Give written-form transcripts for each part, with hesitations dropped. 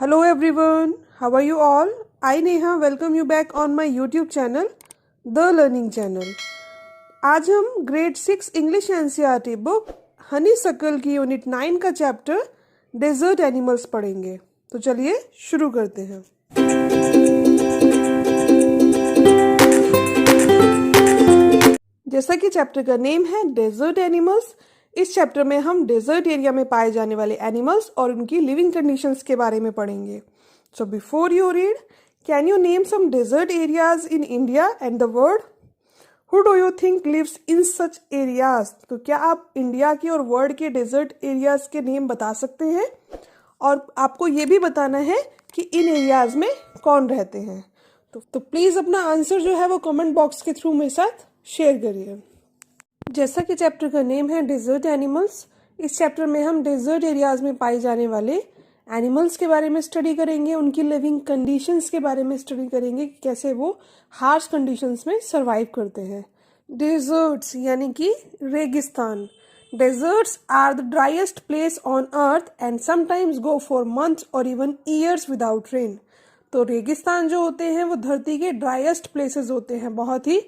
Hello everyone, how are you all? I Neha welcome you back on my YouTube channel, The Learning Channel. आज हम grade 6 English NCERT book Honey सकल की unit 9 का chapter desert animals पढ़ेंगे। तो चलिए शुरू करते हैं। जैसा कि चैप्टर का नेम है डेजर्ट एनिमल्स, इस चैप्टर में हम डेजर्ट एरिया में पाए जाने वाले एनिमल्स और उनकी लिविंग कंडीशंस के बारे में पढ़ेंगे। So before you read, can you name some desert areas in India and the world? Who do you think lives in such areas? तो क्या आप इंडिया के और वर्ल्ड के डेजर्ट एरियाज के नेम बता सकते हैं? और आपको ये भी बताना है कि इन एरियाज में कौन रहते हैं। तो प्लीज़ अपना आंसर जो है वो कमेंट बॉक्स के थ्रू मेरे साथ शेयर करिए। जैसा कि चैप्टर का नेम है डेजर्ट एनिमल्स, इस चैप्टर में हम डेजर्ट एरियाज में पाए जाने वाले एनिमल्स के बारे में स्टडी करेंगे, उनकी लिविंग कंडीशंस के बारे में स्टडी करेंगे कि कैसे वो हार्श कंडीशंस में सरवाइव करते हैं। डेजर्ट्स यानी कि रेगिस्तान। Deserts are the driest place on earth and sometimes go for months or even years without rain. तो रेगिस्तान जो होते हैं वो धरती के ड्राइएस्ट प्लेसेस होते हैं, बहुत ही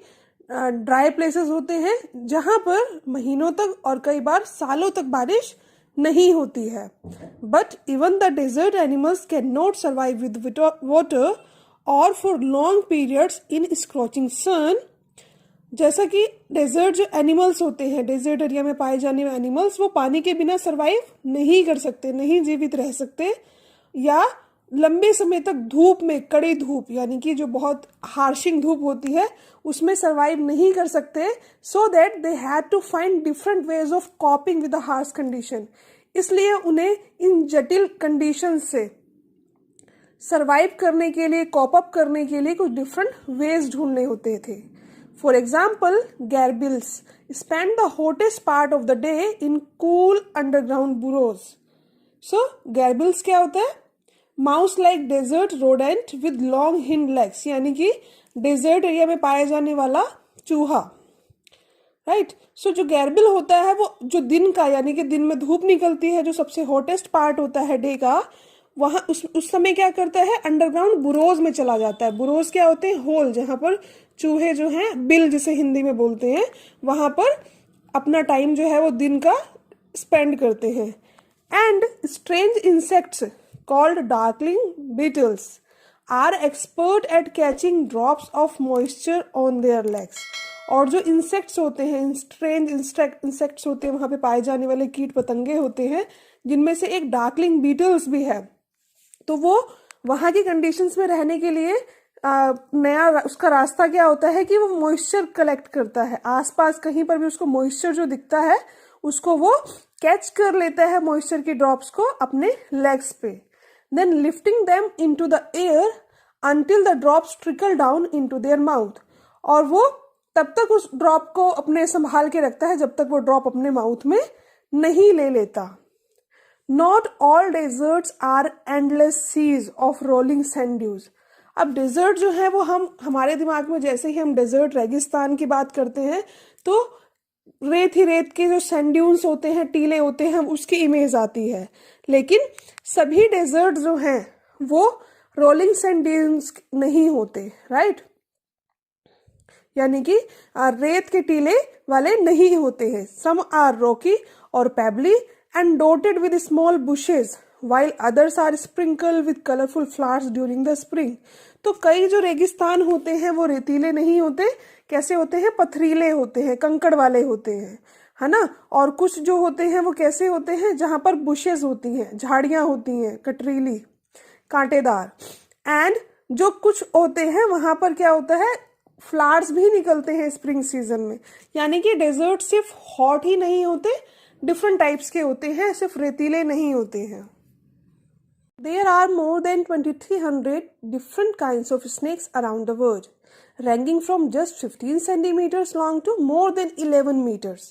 ड्राई प्लेसेस होते हैं जहां पर महीनों तक और कई बार सालों तक बारिश नहीं होती है। But even the desert animals can not survive with water और for long periods in scorching sun. जैसा कि डेजर्ट जो एनिमल्स होते हैं, डेजर्ट एरिया में पाए जाने वाले एनिमल्स, वो पानी के बिना सर्वाइव नहीं कर सकते, नहीं जीवित रह सकते, या लंबे समय तक धूप में, कड़ी धूप यानी कि जो बहुत हार्शिंग धूप होती है उसमें सरवाइव नहीं कर सकते। So that they had to find different ways of coping with the harsh condition. इसलिए उन्हें इन जटिल कंडीशन से सरवाइव करने के लिए, कॉप अप करने के लिए कुछ डिफरेंट वेज ढूंढने होते थे। For example, gerbils spend the hottest part of the day in cool underground burrows. So gerbils क्या होता है? Mouse like desert rodent with long hind legs, यानी कि डेजर्ट एरिया में पाया जाने वाला चूहा, राइट। सो जो गैरबिल होता है वो जो दिन का, यानी कि दिन में धूप निकलती है, जो सबसे हॉटेस्ट पार्ट होता है डे का, वहां उस समय क्या करता है? अंडरग्राउंड बुरोज में चला जाता है। बुरोज क्या होते हैं? होल, जहां पर चूहे जो हैं, बिल जिसे हिंदी में बोलते हैं, वहां पर अपना टाइम जो है वो दिन का स्पेंड करते हैं। And strange insects called darkling beetles are expert at catching drops of moisture on their legs। और जो इंसेक्ट्स होते हैं, स्ट्रेंज इंसेक्ट्स होते हैं, वहां पे पाए जाने वाले कीट पतंगे होते हैं, जिनमें से एक डार्कलिंग बीटल्स भी है। तो वो वहां की कंडीशंस में रहने के लिए नया उसका रास्ता क्या होता है कि वो मॉइस्चर कलेक्ट करता है। आसपास कहीं पर भी उसको मॉइस्चर जो दिखता है उसको वो कैच कर लेता है, मॉइस्चर की ड्रॉप्स को अपने लेग्स पे। Then lifting them into the air until the drops trickle down into their mouth। और वो तब तक उस ड्रॉप को अपने संभाल के रखता है जब तक वो ड्रॉप अपने माउथ में नहीं ले लेता। Not all deserts are endless seas of rolling sand dunes। अब डेजर्ट जो है वो हमारे दिमाग में जैसे ही हम डेजर्ट रेगिस्तान की बात करते हैं तो रेत ही रेत के जो सैंड ड्यून्स होते हैं, टीले होते हैं, उसकी इमेज आती है। लेकिन सभी डेजर्ट जो हैं वो रोलिंग सैंड ड्यून्स नहीं होते, राइट। यानी कि रेत के टीले वाले नहीं होते हैं। सम आर रॉकी और पेबली and dotted with small bushes while others are sprinkled with colorful flowers during the spring। तो कई जो रेगिस्तान होते हैं वो रेतीले नहीं होते, कैसे होते हैं? पथरीले होते हैं, कंकड़ वाले होते हैं, है ना। और कुछ जो होते हैं वो कैसे होते हैं? जहां पर बुशेस होती हैं, झाड़ियां होती हैं, कटरीली, कांटेदार। एंड जो कुछ होते हैं वहां पर क्या होता है? फ्लावर्स भी निकलते हैं स्प्रिंग सीजन में। यानी कि डेजर्ट सिर्फ हॉट ही नहीं होते, डिफरेंट टाइप्स के होते हैं, सिर्फ रेतीले नहीं होते हैं। There are more than 2300 different kinds of snakes around the world, ranging from just 15 centimeters long to more than 11 meters।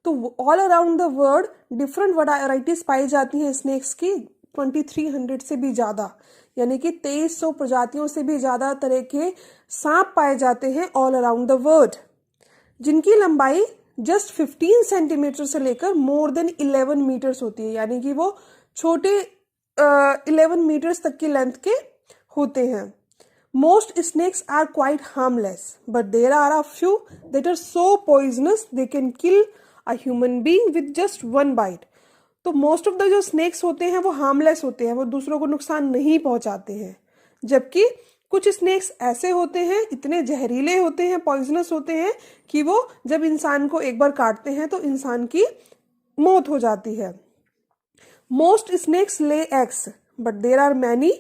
तो all around the world different varieties पाई जाती हैं स्नेक्स की, 2300 से भी ज़्यादा, यानी कि 2300 प्रजातियों से भी ज़्यादा तरह के सांप पाए जाते हैं all around the world, जिनकी लंबाई जस्ट 15 सेंटीमीटर से लेकर मोर देन 11 मीटर्स होती है। यानी कि वो छोटे 11 मीटर्स तक की लेंथ के होते हैं। Most snakes are quite harmless but there are a few that are so poisonous they can kill a human being with just one bite. तो मोस्ट ऑफ द जो स्नेक्स होते हैं वो हार्मलेस होते हैं, वो दूसरों को नुकसान नहीं पहुंचाते हैं, जबकि कुछ स्नेक्स ऐसे होते हैं, इतने जहरीले होते हैं, पॉइजनस होते हैं कि वो जब इंसान को एक बार काटते हैं तो इंसान की मौत हो जाती है। Most snakes lay eggs but there are many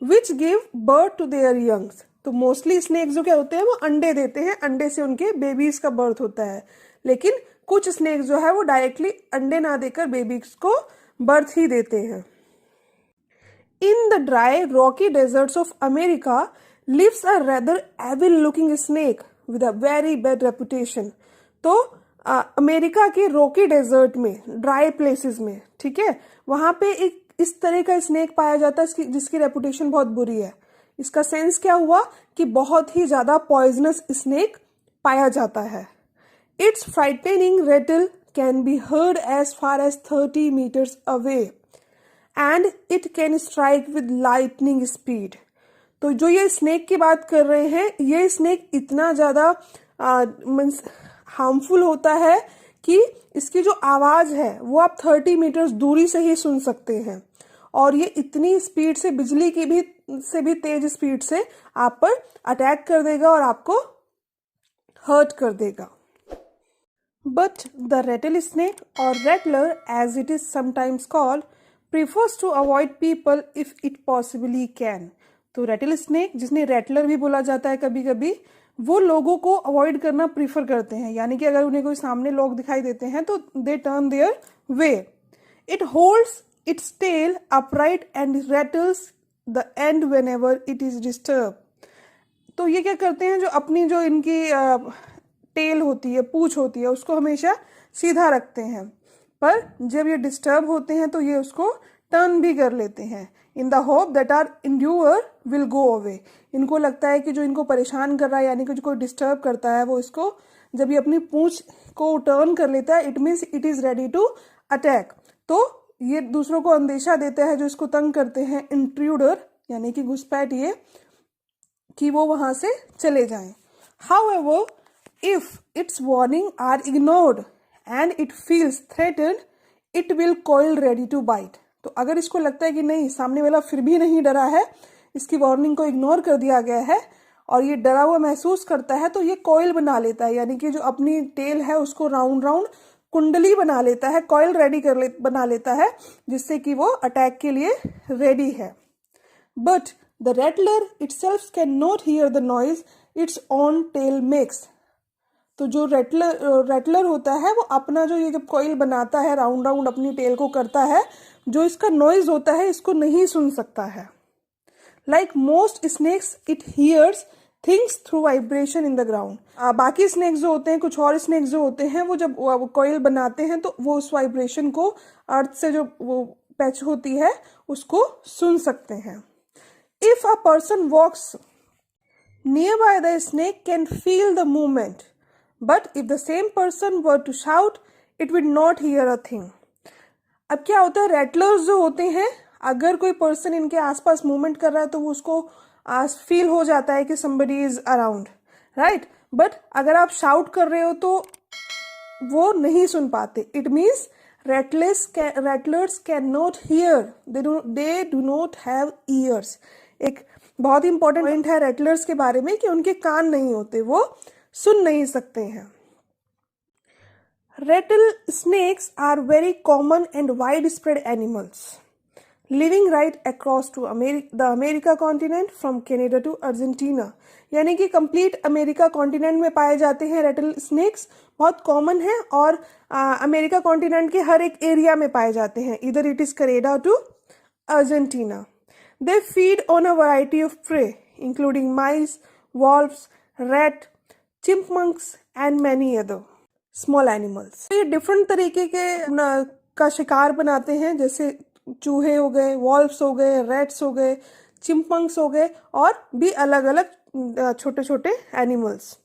which give birth to their youngs. तो मोस्टली स्नेक्स जो क्या होते हैं वो अंडे देते हैं, अंडे से उनके बेबीज का बर्थ होता है, लेकिन कुछ स्नेक्स जो है वो डायरेक्टली अंडे ना देकर बेबीज को बर्थ ही देते हैं। In the dry, rocky deserts of America lives a rather evil-looking snake with a very bad reputation. तो अमेरिका के रॉकी डेजर्ट में, ड्राई प्लेसेस में, ठीक है, वहां पे एक इस तरह का स्नेक पाया जाता है जिसकी रेपुटेशन बहुत बुरी है। इसका सेंस क्या हुआ कि बहुत ही ज्यादा पॉइजनस स्नेक पाया जाता है। Its frightening rattle can be heard as far as 30 metres away and it can strike with lightning speed. तो जो ये स्नेक की बात कर रहे हैं, ये स्नेक इतना ज्यादा हार्मफुल होता है कि इसकी जो आवाज है वो आप 30 मीटर्स दूरी से ही सुन सकते हैं, और ये इतनी स्पीड से, बिजली की भी तेज स्पीड से आप पर अटैक कर देगा और आपको हर्ट कर देगा। बट द रेटल स्नेक और rattler as it is sometimes called prefers to avoid people if it possibly can। तो रेटल स्नेक, जिसने रेटलर भी बोला जाता है कभी कभी, वो लोगों को अवॉइड करना प्रीफर करते हैं, यानी कि अगर उन्हें कोई सामने लोग दिखाई देते हैं तो they turn their way. It holds its tail upright and rattles the end whenever it is disturb. तो ये क्या करते हैं, जो अपनी जो इनकी टेल होती है, पूंछ होती है, उसको हमेशा सीधा रखते हैं, पर जब ये डिस्टर्ब होते हैं तो ये उसको टर्न भी कर लेते हैं in the hope that our endure will go away. इनको लगता है कि जो इनको परेशान कर रहा है, यानी कि जो कोई डिस्टर्ब करता है, वो इसको जब ये अपनी पूंछ को टर्न कर लेता है, it means it is ready to attack. तो ये दूसरों को अंदेशा देता है, जो इसको तंग करते हैं, इंट्रूडर यानी कि घुसपैठिए, कि वो वहां से चले जाएं। However if its warning are ignored and it feels threatened, it will coil ready to bite। तो अगर इसको लगता है कि नहीं, सामने वाला फिर भी नहीं डरा है, इसकी वार्निंग को इग्नोर कर दिया गया है और ये डरा हुआ महसूस करता है, तो ये कॉइल बना लेता है, यानी कि जो अपनी टेल है उसको राउंड राउंड कुंडली बना लेता है, कॉइल रेडी बना लेता है, जिससे कि वो अटैक के लिए रेडी है। But the rattler itself can not hear the noise its own tail makes. तो जो रेटलर होता है वो अपना जो ये जब कॉइल बनाता है, राउंड राउंड अपनी टेल को करता है, जो इसका नॉइज होता है इसको नहीं सुन सकता है। Like most snakes it hears things through vibration in the ground. बाकी स्नेक्स जो होते हैं, कुछ और स्नेक्स जो होते हैं, वो जब कॉइल बनाते हैं तो वो उस वाइब्रेशन को अर्थ से जो वो पैच होती है उसको सुन सकते हैं। If a person walks nearby the snake can feel the movement, but if the same person were to shout, it would not hear a thing। अब क्या होता है, रेटलर्स जो होते हैं, अगर कोई पर्सन इनके आसपास मूवमेंट कर रहा है तो वो उसको फील हो जाता है कि somebody is around, right? But अगर आप शाउट कर रहे हो तो वो नहीं सुन पाते। It means rattlers can not hear, they do not have ears. एक बहुत इंपॉर्टेंट पॉइंट है रेटलर्स के बारे में कि उनके कान नहीं होते, वो सुन नहीं सकते हैं। Rattlesnakes are very common and widespread animals living right across to the America continent from Canada to Argentina. यानी कि कंप्लीट अमेरिका कॉन्टिनेंट में पाए जाते हैं रेटल स्नेक्स, बहुत कॉमन है, और अमेरिका कॉन्टिनेंट के हर एक एरिया में पाए जाते हैं, इधर it is Canada to Argentina. They feed on a variety of prey including mice, voles, rat, chipmunks and many other small animals. ये डिफरेंट तरीके का शिकार बनाते हैं, जैसे चूहे हो गए, वॉल्व्स हो गए, रैट्स हो गए, चिंपमंक्स हो गए, और भी अलग अलग छोटे छोटे animals.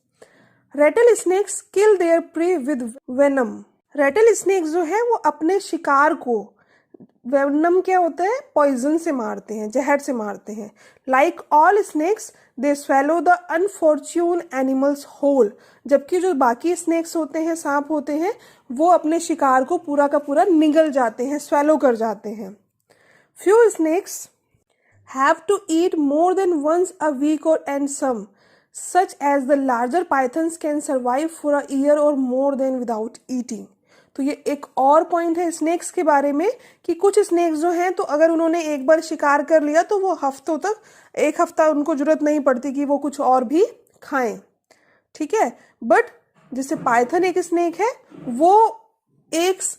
Rattlesnakes kill their prey with venom. Rattlesnakes जो है वो अपने शिकार को वेनम क्या होता है, पॉइजन से मारते हैं, जहर से मारते हैं। Like all snakes they swallow the unfortunate animals whole, जबकि जो बाकी स्नेक्स होते हैं, सांप होते हैं, वो अपने शिकार को पूरा का पूरा निगल जाते हैं, स्वेलो कर जाते हैं। Few snakes have to eat more than once a week or and some such as the larger pythons can survive for a year or more than without eating। तो ये एक और पॉइंट है स्नेक्स के बारे में कि कुछ स्नेक्स जो हैं तो अगर उन्होंने एक बार शिकार कर लिया तो वो हफ्तों तक, एक हफ्ता उनको जरूरत नहीं पड़ती कि वो कुछ और भी खाएं, ठीक है। बट जैसे पाइथन एक स्नेक है, वो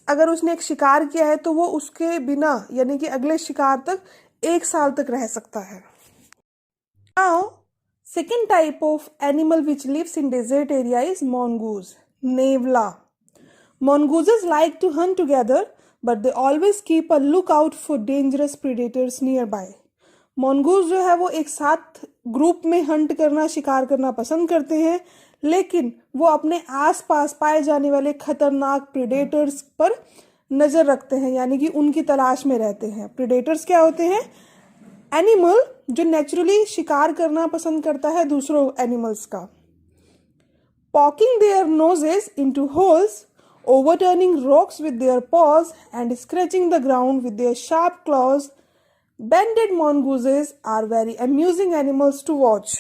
अगर उसने एक शिकार किया है तो वो उसके बिना यानी कि अगले शिकार तक 1 साल तक रह सकता है। Now, second type of animal which lives in desert area is mongoose, नेवला। Mongooses like to hunt together, but they always keep a lookout for dangerous predators nearby। mongoose जो है वो एक साथ ग्रुप में हंट करना, शिकार करना पसंद करते हैं, लेकिन वो अपने आसपास पाए जाने वाले खतरनाक प्रीडेटर्स पर नजर रखते हैं, यानी कि उनकी तलाश में रहते हैं। प्रीडेटर्स क्या होते हैं? एनिमल जो नेचुरली शिकार करना पसंद करता है दूसरों एनिमल्स का। Poking their noses into holes, overturning rocks with their paws and scratching the ground with their sharp claws, banded mongooses are very amusing animals to watch.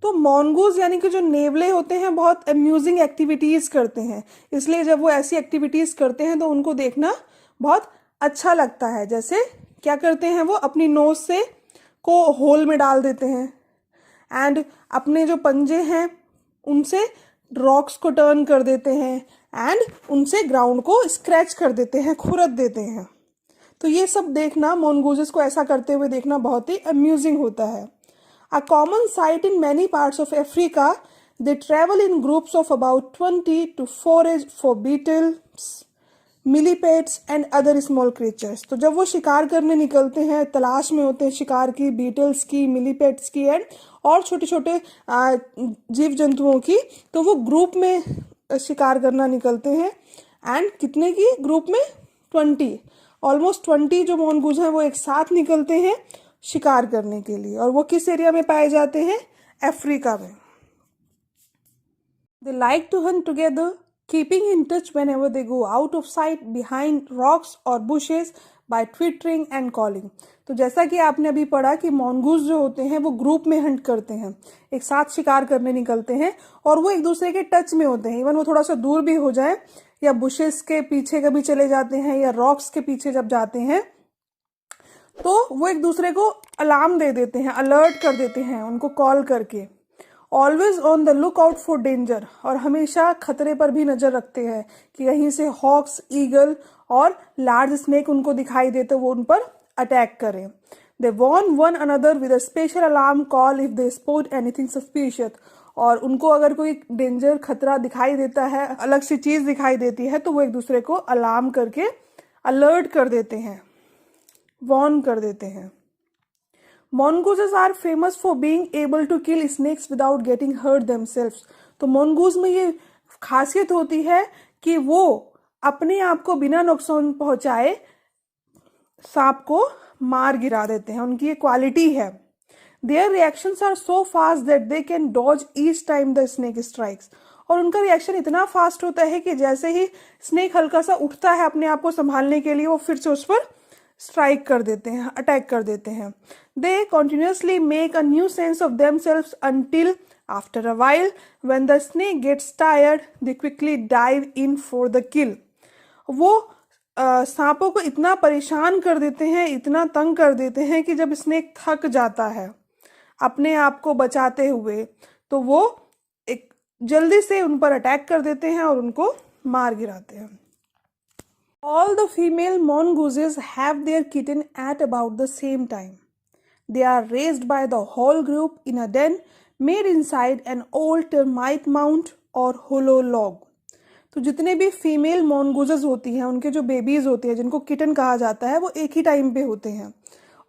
तो मॉन्गूज यानी कि जो नेवले होते हैं बहुत अम्यूजिंग एक्टिविटीज करते हैं, इसलिए जब वो ऐसी एक्टिविटीज करते हैं तो उनको देखना बहुत अच्छा लगता है। जैसे क्या करते हैं, वो अपनी नोज से को होल में डाल देते हैं एंड अपने जो पंजे हैं उनसे रॉक्स को टर्न कर देते हैं एंड उनसे ग्राउंड को स्क्रैच कर देते हैं, खुरद देते हैं। तो ये सब देखना, मॉन्गूजेस को ऐसा करते हुए देखना बहुत ही अम्यूजिंग होता है। A common sight in many parts of Africa, they travel in groups of about 20 to forage for beetles, millipedes and other small creatures। तो जब वो शिकार करने निकलते हैं, तलाश में होते हैं शिकार की, बीटल्स की, मिलीपेड्स की एंड और छोटे छोटे जीव जंतुओं की, तो वो ग्रुप में शिकार करना निकलते हैं। एंड कितने की ग्रुप में? 20, ऑलमोस्ट 20 जो मॉन्गूज हैं वो एक साथ निकलते हैं शिकार करने के लिए। और वो किस एरिया में पाए जाते हैं? अफ्रीका में। They like to hunt together, keeping in touch whenever they go out of sight behind rocks or bushes by twittering and calling। तो जैसा कि आपने अभी पढ़ा कि मॉन्गूज जो होते हैं वो ग्रुप में हंट करते हैं, एक साथ शिकार करने निकलते हैं और वो एक दूसरे के टच में होते हैं। इवन वो थोड़ा सा दूर भी हो जाए या बुशेस के पीछे कभी चले जाते हैं या रॉक्स के पीछे जब जाते हैं तो वो एक दूसरे को अलार्म दे देते हैं, अलर्ट कर देते हैं उनको कॉल करके। Always on the look out for danger, और हमेशा खतरे पर भी नजर रखते हैं कि कहीं से हॉक्स, ईगल और लार्ज स्नेक उनको दिखाई दे तो वो उन पर अटैक करें। They warn one another with a special alarm call if they spot anything suspicious. और उनको अगर कोई डेंजर, खतरा दिखाई देता है, अलग सी चीज दिखाई देती है, तो वो एक दूसरे को अलार्म करके अलर्ट कर देते हैं, वॉर्न कर देते हैं। Mongooses are famous for being able to kill snakes without getting hurt themselves। तो mongoose में ये खासियत होती है कि वो अपने आप को बिना नुकसान पहुंचाए सांप को मार गिरा देते हैं, उनकी ये क्वालिटी है। Their reactions are so fast that they can dodge each time the snake strikes। और उनका रिएक्शन इतना फास्ट होता है कि जैसे ही स्नेक हल्का सा उठता है अपने आप को संभालने के लिए, वो फिर से उस पर स्ट्राइक कर देते हैं, अटैक कर देते हैं। They continuously make a nuisance of themselves until after a while when the snake gets tired they quickly dive in for the kill. वो सांपों को इतना परेशान कर देते हैं, इतना तंग कर देते हैं कि जब स्नेक थक जाता है अपने आप को बचाते हुए, तो वो एक जल्दी से उन पर अटैक कर देते हैं और उनको मार गिराते हैं। All the female mongooses have their kitten at about the same time। They are raised by the whole group in a den made inside an old termite mound or hollow log। तो जितने भी female mongooses होती हैं, उनके जो babies होते हैं जिनको किटन कहा जाता है, वो एक ही टाइम पे होते हैं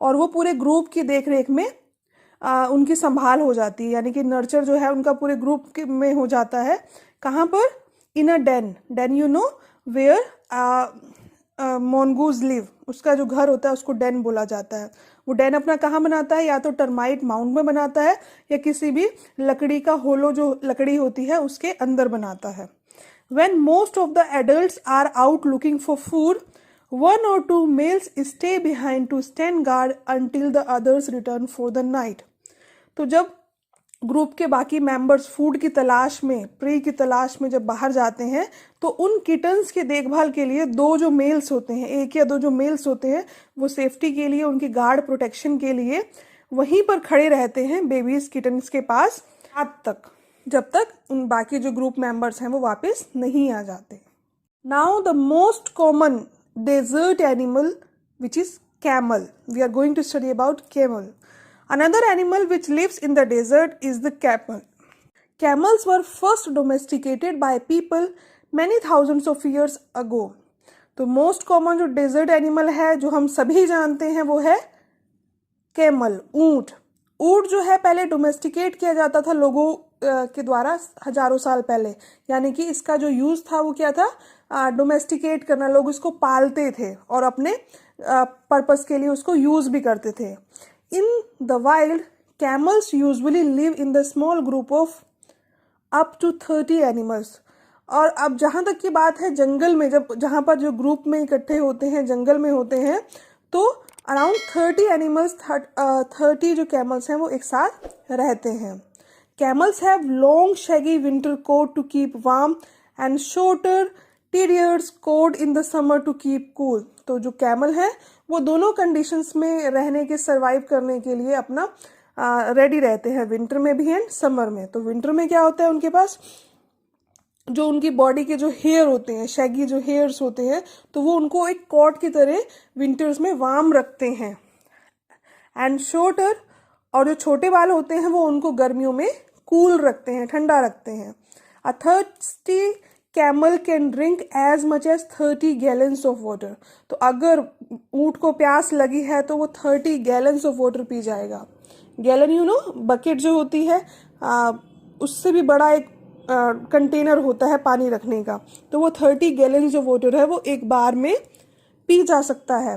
और वो पूरे ग्रुप की देख रेख में उनकी संभाल हो जाती है, यानी कि नर्चर जो है उनका पूरे ग्रुप में हो जाता है। कहाँ पर? In a den. Den you know where mongoose live, उसका जो घर होता है उसको डेन बोला जाता है। वो डेन अपना कहाँ बनाता है, या तो टर्माइट माउंट में बनाता है या किसी भी लकड़ी का होलो जो लकड़ी होती है उसके अंदर बनाता है। When most of the adults are out looking for food, one or two males stay behind to stand guard until the others return for the night. तो जब ग्रुप के बाकी मेंबर्स फूड की तलाश में, प्रे की तलाश में जब बाहर जाते हैं, तो उन किटन्स की देखभाल के लिए दो जो मेल्स होते हैं, एक या दो जो मेल्स होते हैं, वो सेफ्टी के लिए, उनकी गार्ड प्रोटेक्शन के लिए वहीं पर खड़े रहते हैं बेबीज किटन्स के पास रात तक, जब तक उन बाकी जो ग्रुप मेंबर्स हैं वो वापस नहीं आ जाते। Now the most common desert animal which is camel. We are going to study about camel. Another animal which lives in the desert is the camel. Camels were first domesticated by people many thousands of years ago. तो most common जो desert animal है जो हम सभी जानते हैं वो है कैमल, ऊंट। ऊंट जो है पहले डोमेस्टिकेट किया जाता था लोगों के द्वारा हजारों साल पहले, यानी कि इसका जो यूज था वो क्या था, डोमेस्टिकेट करना। लोग इसको पालते थे और अपने पर्पस के लिए उसको यूज भी करते थे। In the wild, camels usually live in the small group of up to 30 animals. और अब जहाँ तक की बात है जंगल में, जब जहाँ पर जो ग्रुप में इकट्ठे होते हैं, जंगल में होते हैं, तो अराउंड 30 एनिमल्स, 30 जो कैमल्स हैं वो एक साथ रहते हैं। Camels have long shaggy winter coat to keep warm and shorter terriers coat in the summer to keep cool. तो जो कैमल है वो दोनों कंडीशंस में रहने के, सर्वाइव करने के लिए अपना रेडी रहते हैं, विंटर में भी एंड समर में। तो विंटर में क्या होता है, उनके पास जो उनकी बॉडी के जो हेयर होते हैं, शैगी जो हेयर्स होते हैं, तो वो उनको एक कॉट की तरह विंटर्स में वार्म रखते हैं। एंड शॉर्टर, और जो छोटे बाल होते हैं वो उनको गर्मियों में कूल रखते हैं, ठंडा रखते हैं। A thirsty camel can drink as much as 30 gallons of water. तो अगर ऊंट को प्यास लगी है तो वो 30 गैलन्स ऑफ वाटर पी जाएगा। गैलन यू नो, बकेट जो होती है, उससे भी बड़ा एक कंटेनर होता है पानी रखने का, तो वो 30 गैलन जो वाटर है वो एक बार में पी जा सकता है।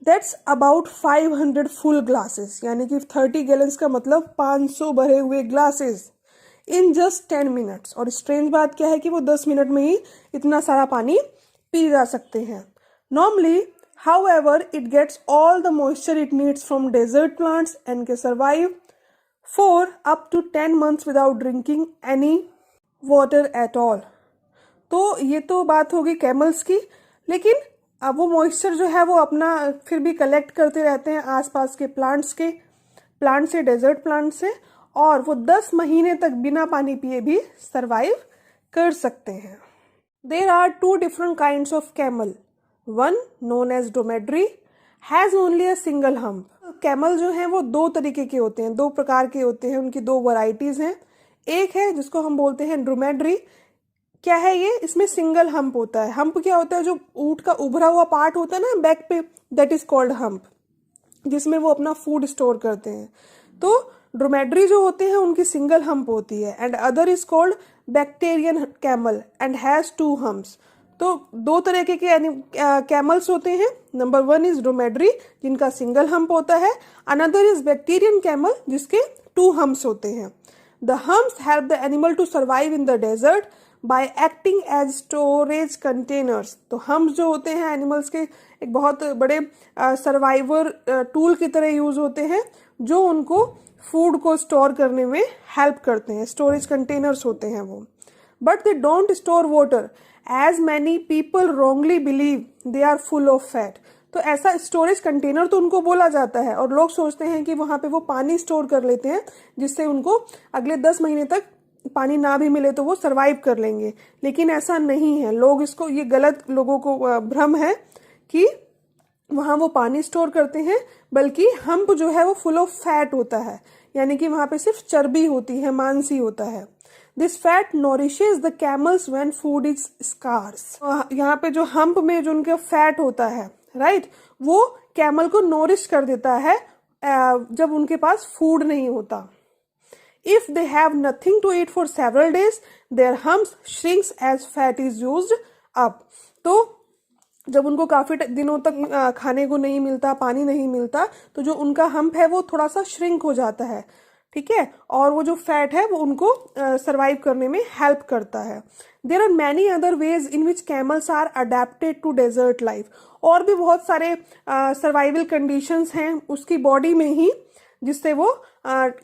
दैट्स अबाउट 500 फुल ग्लासेस, यानी कि 30 गैलन्स का मतलब 500 भरे हुए ग्लासेस इन जस्ट 10 मिनट्स। और स्ट्रेंज बात क्या है कि वो 10 मिनट में ही इतना सारा पानी पी जा सकते हैं। Normally however it gets all the moisture it needs from desert plants and can survive for up to 10 months without drinking any water at all. तो ये तो बात होगी कैमल्स की, लेकिन अब वो मॉइस्चर जो है वो अपना फिर भी कलेक्ट करते रहते हैं आसपास के प्लांट से, डेजर्ट प्लांट से, और वो 10 महीने तक बिना पानी पिए भी सरवाइव कर सकते हैं। There are 2 different kinds of camel. One known as dromedary has only a single hump. Camel जो हैं वो 2 तरीके के होते हैं, 2 प्रकार के होते हैं, उनकी 2 वैरायटीज हैं। एक है जिसको हम बोलते हैं ड्रोमेड्री। क्या है ये, इसमें सिंगल हम्प होता है। हम्प क्या होता है, जो ऊंट का उभरा हुआ पार्ट होता है ना बैक पे, दैट इज कॉल्ड हम्प, जिसमें वो अपना फूड स्टोर करते हैं। तो ड्रोमेड्री जो होते हैं उनकी सिंगल हम्प होती है। And other is called Bactrian camel and has 2 humps. तो 2 तरह के कैमल्स होते हैं। नंबर 1 इज ड्रोमेड्री जिनका सिंगल हम्प होता है, अनदर इज बैक्टीरियन कैमल जिसके 2 हम्प्स होते हैं। The humps help the animal to survive in the desert by acting as storage containers. तो हम्प्स जो होते हैं एनिमल्स के एक बहुत बड़े सर्वाइवर टूल की तरह यूज होते हैं, जो उनको फूड को स्टोर करने में हेल्प करते हैं। स्टोरेज कंटेनर्स होते हैं वो। But they don't store water as many people wrongly believe they are full of fat. तो ऐसा स्टोरेज कंटेनर तो उनको बोला जाता है और लोग सोचते हैं कि वहां पे वो पानी स्टोर कर लेते हैं, जिससे उनको अगले 10 महीने तक पानी ना भी मिले तो वो सरवाइव कर लेंगे। लेकिन ऐसा नहीं है, लोग इसको, ये गलत लोगों को भ्रम है कि वहां वो पानी स्टोर करते हैं, बल्कि हम्प जो है वो फुल ऑफ फैट होता है, यानी कि वहां पे सिर्फ चर्बी होती है, मांस ही होता है। This fat nourishes the camels when food is scarce. यहाँ पे जो हम्प में जो उनका फैट होता है, राइट, वो कैमल को नॉरिश कर देता है जब उनके पास फूड नहीं होता। If they have nothing to eat for several days, their humps shrinks as fat is used up. तो जब उनको काफ़ी दिनों तक खाने को नहीं मिलता, पानी नहीं मिलता, तो जो उनका हम्प है वो थोड़ा सा श्रिंक हो जाता है, ठीक है, और वो जो फैट है वो उनको सरवाइव करने में हेल्प करता है। There are many other ways in which camels are adapted to desert life. और भी बहुत सारे सर्वाइवल कंडीशंस हैं उसकी बॉडी में ही, जिससे वो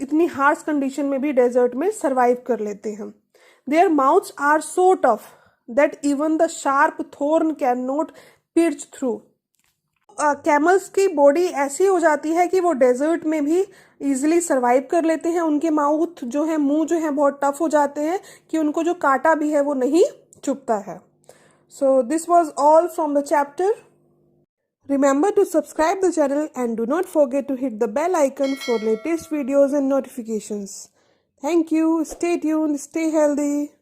इतनी हार्श कंडीशन में भी डेजर्ट में सरवाइव कर लेते हैं। Their mouths are so tough that even the sharp thorn can not pierce through. Camels की बॉडी ऐसी हो जाती है कि वो डेजर्ट में भी इजीली सरवाइव कर लेते हैं। उनके माउथ जो है, मुंह जो है, बहुत टफ हो जाते हैं कि उनको जो कांटा भी है वो नहीं चुभता है। So this was all from the chapter. Remember to subscribe the channel and do not forget to hit the bell icon for latest videos and notifications. Thank you. Stay tuned. Stay healthy.